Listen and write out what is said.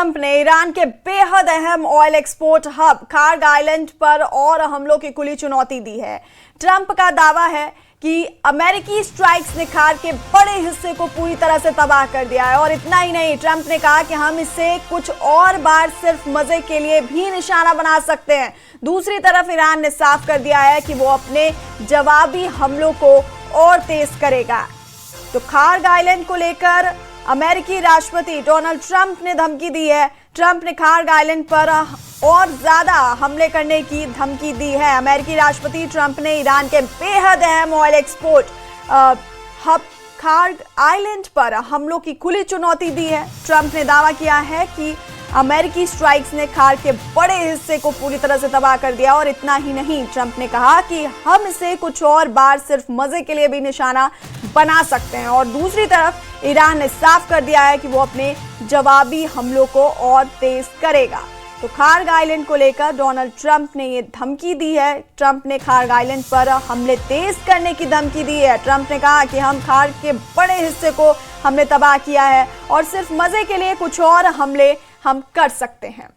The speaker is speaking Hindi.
ट्रंप ने ईरान के बेहद अहम oil export hub Kharg island पर और हमलों की खुली चुनौती दी है। ट्रंप का दावा है कि अमेरिकी स्ट्राइक्स ने खार्ग के बड़े हिस्से को पूरी तरह से तबाह कर दिया है। और इतना ही नहीं, ट्रंप ने कहा कि हम इसे कुछ और बार सिर्फ मजे के लिए भी निशाना बना सकते हैं। दूसरी तरफ ईरान ने साफ कर दिया है कि वो अपने जवाबी हमलों को और तेज करेगा। तो खार्ग आइलैंड को लेकर अमेरिकी राष्ट्रपति डोनाल्ड ट्रंप ने धमकी दी है। ट्रंप ने खार्ग आइलैंड पर और ज्यादा हमले करने की धमकी दी है। अमेरिकी राष्ट्रपति ट्रंप ने ईरान के बेहद अहम oil export hub Kharg island पर हमलों की खुली चुनौती दी है। ट्रंप ने दावा किया है कि अमेरिकी स्ट्राइक्स ने खार्ग के बड़े हिस्से को पूरी तरह से तबाह कर दिया। और इतना ही नहीं, ट्रंप ने कहा कि हम इसे कुछ और बार सिर्फ मजे के लिए भी निशाना बना सकते हैं। और दूसरी तरफ ईरान ने साफ कर दिया है कि वो अपने जवाबी हमलों को और तेज करेगा। तो खार्ग आइलैंड को लेकर डोनाल्ड ट्रंप ने ये धमकी दी है। ट्रंप ने खार्ग आइलैंड पर हमले तेज करने की धमकी दी है। ट्रंप ने कहा कि हम खार्ग के बड़े हिस्से को हमने तबाह किया है और सिर्फ मजे के लिए कुछ और हमले हम कर सकते हैं।